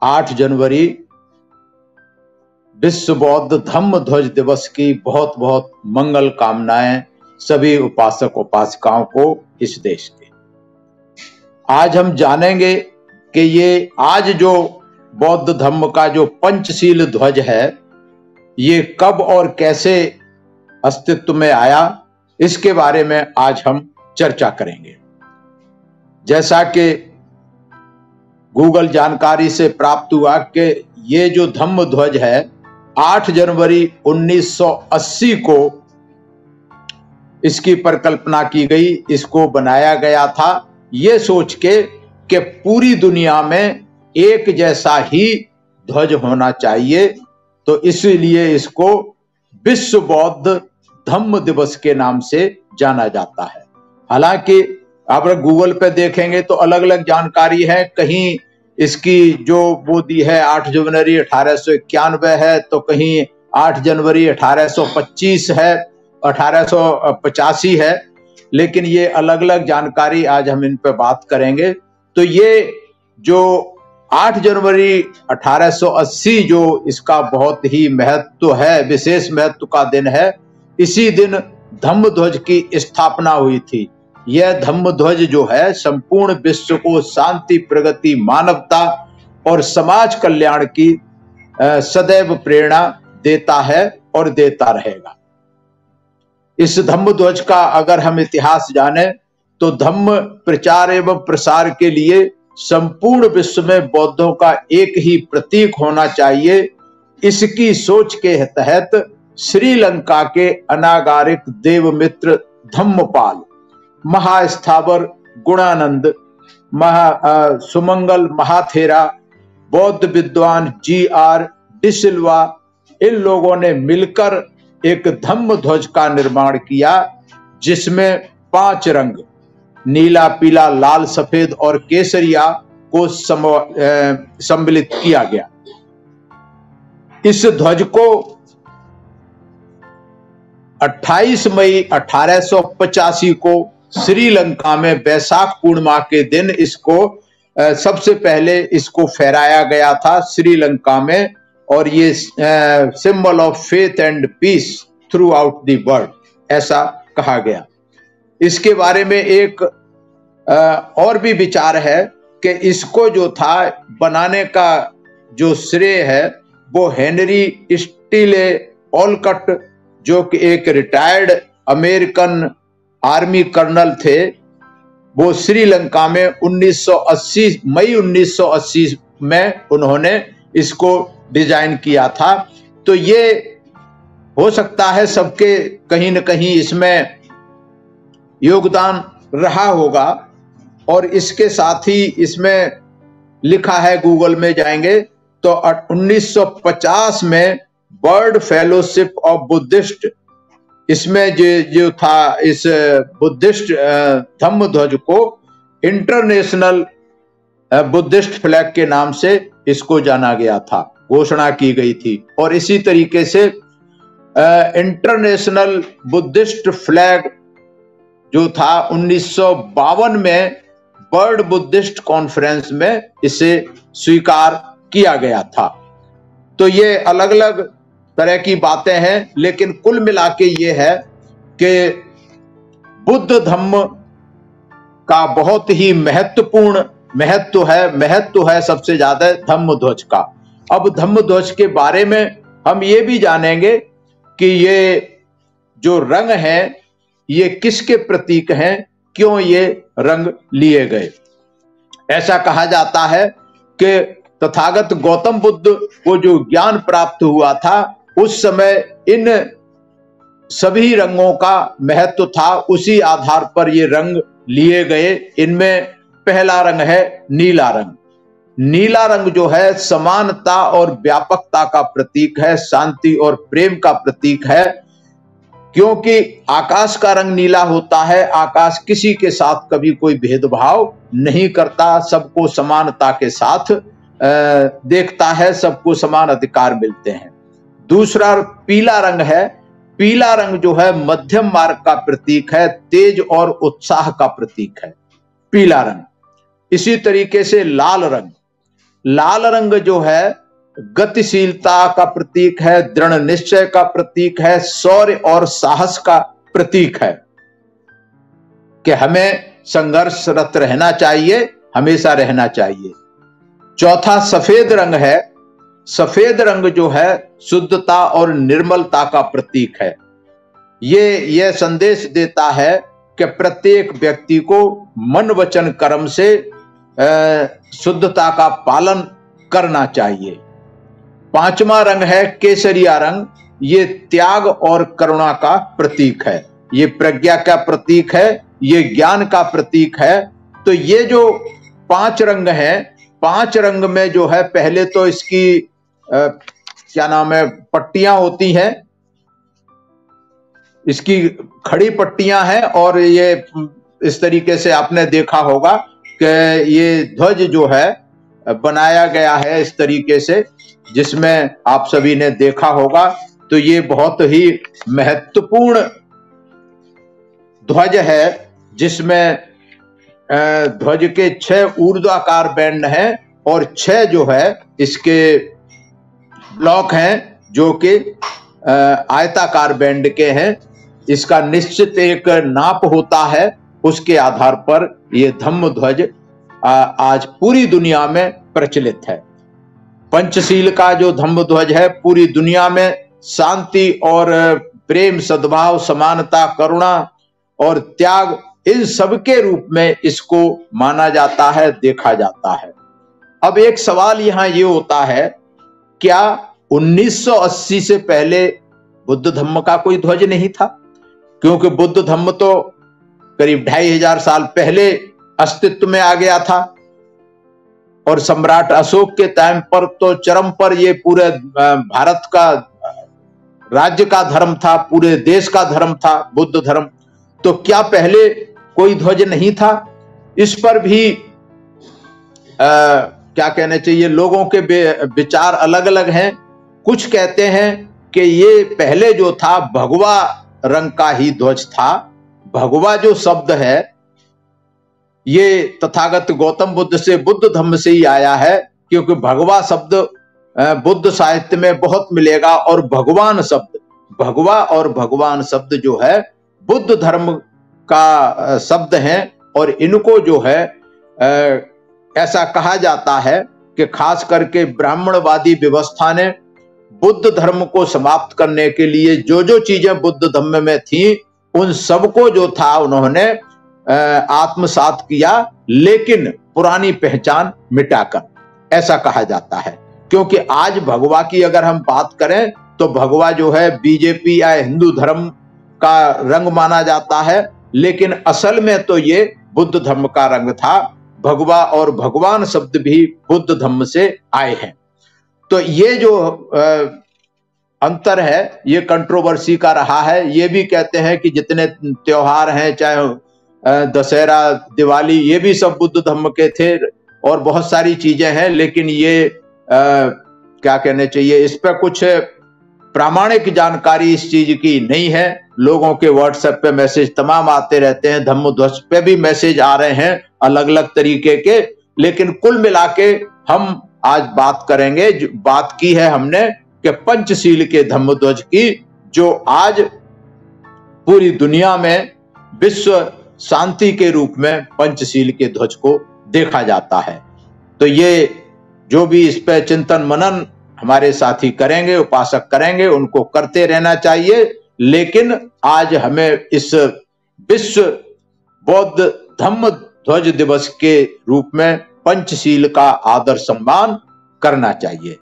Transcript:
8 जनवरी विश्व बौद्ध धम्म ध्वज दिवस की बहुत बहुत मंगल कामनाएं सभी उपासक उपासिकाओं को इस देश के। आज हम जानेंगे कि ये आज जो बौद्ध धम्म का जो पंचशील ध्वज है, ये कब और कैसे अस्तित्व में आया, इसके बारे में आज हम चर्चा करेंगे। जैसा कि गूगल जानकारी से प्राप्त हुआ कि ये जो धम्म ध्वज है 8 जनवरी 1980 को इसकी परिकल्पना की गई, इसको बनाया गया था ये सोच के कि पूरी दुनिया में एक जैसा ही ध्वज होना चाहिए, तो इसलिए इसको विश्व बौद्ध धम्म दिवस के नाम से जाना जाता है। हालांकि आप गूगल पे देखेंगे तो अलग अलग जानकारी है, कहीं इसकी जो वो दी है 8 जनवरी 1891 है, तो कहीं 8 जनवरी 1825 है, 1885 है, लेकिन ये अलग अलग जानकारी आज हम इन पे बात करेंगे। तो ये जो 8 जनवरी 1880 जो इसका बहुत ही महत्व है, विशेष महत्व का दिन है, इसी दिन धम्म ध्वज की स्थापना हुई थी। यह धम्म ध्वज जो है संपूर्ण विश्व को शांति, प्रगति, मानवता और समाज कल्याण की सदैव प्रेरणा देता है और देता रहेगा। इस धम्म ध्वज का अगर हम इतिहास जाने तो धम्म प्रचार एवं प्रसार के लिए संपूर्ण विश्व में बौद्धों का एक ही प्रतीक होना चाहिए, इसकी सोच के तहत श्रीलंका के अनागारिक देवमित्र धम्मपाल, महास्थावर गुणानंद, सुमंगल महाथेरा, बौद्ध विद्वान GR डिसिल्वा, इन लोगों ने मिलकर एक धम्म ध्वज का निर्माण किया जिसमें 5 रंग नीला, पीला, लाल, सफेद और केसरिया को सम्मिलित किया गया। इस ध्वज को 28 मई 1885 को श्रीलंका में वैशाख पूर्णिमा के दिन इसको सबसे पहले इसको फहराया गया था श्रीलंका में, और ये symbol of faith and peace throughout the world ऐसा कहा गया। इसके बारे में एक और भी विचार है कि इसको जो था बनाने का जो श्रेय है वो हेनरी स्टीले ओलकट, जो कि एक रिटायर्ड अमेरिकन आर्मी कर्नल थे, वो श्रीलंका में 1980 मई 1980 में उन्होंने इसको डिजाइन किया था। तो ये हो सकता है सबके कहीं न कहीं इसमें योगदान रहा होगा। और इसके साथ ही इसमें लिखा है, गूगल में जाएंगे तो 1950 में वर्ल्ड फेलोशिप ऑफ बुद्धिस्ट, इसमें जो था इस बुद्धिस्ट धम्म ध्वज को इंटरनेशनल बुद्धिस्ट फ्लैग के नाम से इसको जाना गया था, घोषणा की गई थी। और इसी तरीके से इंटरनेशनल बुद्धिस्ट फ्लैग जो था 1952 में वर्ल्ड बुद्धिस्ट कॉन्फ्रेंस में इसे स्वीकार किया गया था। तो ये अलग अलग तरह की बातें हैं, लेकिन कुल मिला के ये है कि बुद्ध धम्म का बहुत ही महत्वपूर्ण महत्व है सबसे ज्यादा धम्म ध्वज का। अब धम्म ध्वज के बारे में हम ये भी जानेंगे कि ये जो रंग हैं ये किसके प्रतीक हैं, क्यों ये रंग लिए गए। ऐसा कहा जाता है कि तथागत गौतम बुद्ध को जो ज्ञान प्राप्त हुआ था उस समय इन सभी रंगों का महत्व था, उसी आधार पर ये रंग लिए गए। इनमें पहला रंग है नीला रंग। नीला रंग जो है समानता और व्यापकता का प्रतीक है, शांति और प्रेम का प्रतीक है, क्योंकि आकाश का रंग नीला होता है। आकाश किसी के साथ कभी कोई भेदभाव नहीं करता, सबको समानता के साथ देखता है, सबको समान अधिकार मिलते हैं। दूसरा पीला रंग है। पीला रंग जो है मध्यम मार्ग का प्रतीक है, तेज और उत्साह का प्रतीक है पीला रंग। इसी तरीके से लाल रंग, लाल रंग जो है गतिशीलता का प्रतीक है, दृढ़ निश्चय का प्रतीक है, शौर्य और साहस का प्रतीक है कि हमें संघर्षरत रहना चाहिए, हमेशा रहना चाहिए। चौथा सफेद रंग है। सफेद रंग जो है शुद्धता और निर्मलता का प्रतीक है। ये संदेश देता है कि प्रत्येक व्यक्ति को मन वचन कर्म से शुद्धता का पालन करना चाहिए। पांचवा रंग है केसरिया रंग। ये त्याग और करुणा का प्रतीक है, ये प्रज्ञा का प्रतीक है, ये ज्ञान का प्रतीक है। तो ये जो 5 रंग हैं, 5 रंग में जो है पहले तो इसकी क्या नाम है, पट्टियां होती हैं, इसकी खड़ी पट्टियां हैं और ये इस तरीके से आपने देखा होगा कि ये ध्वज जो है बनाया गया है इस तरीके से, जिसमें आप सभी ने देखा होगा। तो ये बहुत ही महत्वपूर्ण ध्वज है, जिसमें ध्वज के 6 ऊर्ध्वाकार बैंड हैं और 6 जो है इसके ब्लॉक हैं जो कि आयताकार बैंड के हैं। इसका निश्चित एक नाप होता है, उसके आधार पर यह धम्म ध्वज आज पूरी दुनिया में प्रचलित है। पंचशील का जो धम्म ध्वज है पूरी दुनिया में शांति और प्रेम, सद्भाव, समानता, करुणा और त्याग, इन सब के रूप में इसको माना जाता है, देखा जाता है। अब एक सवाल यहां ये होता है, क्या 1980 से पहले बुद्ध धम्म का कोई ध्वज नहीं था? क्योंकि बुद्ध धम्म तो करीब 2500 साल पहले अस्तित्व में आ गया था और सम्राट अशोक के टाइम पर तो चरम पर ये पूरे भारत का राज्य का धर्म था, पूरे देश का धर्म था बुद्ध धर्म। तो क्या पहले कोई ध्वज नहीं था? इस पर भी क्या कहने चाहिए, लोगों के विचार अलग अलग हैं। कुछ कहते हैं कि ये पहले जो था भगवा रंग का ही ध्वज था। भगवा जो शब्द है ये तथागत गौतम बुद्ध से बुद्ध धम्म से ही आया है, क्योंकि भगवा शब्द बुद्ध साहित्य में बहुत मिलेगा और भगवान शब्द, भगवा और भगवान शब्द जो है बुद्ध धर्म का शब्द हैं और इनको जो है ऐसा कहा जाता है कि खास करके ब्राह्मणवादी व्यवस्था ने बुद्ध धर्म को समाप्त करने के लिए जो जो चीजें बुद्ध धर्म में थी उन सबको जो था उन्होंने आत्मसात किया, लेकिन पुरानी पहचान मिटाकर, ऐसा कहा जाता है। क्योंकि आज भगवा की अगर हम बात करें तो भगवा जो है बीजेपी या हिंदू धर्म का रंग माना जाता है, लेकिन असल में तो ये बुद्ध धर्म का रंग था। भगवा और भगवान शब्द भी बुद्ध धर्म से आए हैं। तो ये जो अंतर है ये कंट्रोवर्सी का रहा है। ये भी कहते हैं कि जितने त्योहार हैं, चाहे दशहरा, दिवाली, ये भी सब बुद्ध धर्म के थे और बहुत सारी चीजें हैं, लेकिन ये क्या कहने चाहिए, इस पर कुछ प्रामाणिक जानकारी इस चीज की नहीं है। लोगों के व्हाट्सएप पे मैसेज तमाम आते रहते हैं, धम्म ध्वज पे भी मैसेज आ रहे हैं अलग अलग तरीके के, लेकिन कुल मिला के हम आज बात करेंगे, जो बात की है हमने कि पंचशील के धम्म ध्वज की, जो आज पूरी दुनिया में विश्व शांति के रूप में पंचशील के ध्वज को देखा जाता है। तो ये जो भी इस पे चिंतन मनन हमारे साथी करेंगे, उपासक करेंगे, उनको करते रहना चाहिए। लेकिन आज हमें इस विश्व बौद्ध धम्म ध्वज दिवस के रूप में पंचशील का आदर सम्मान करना चाहिए।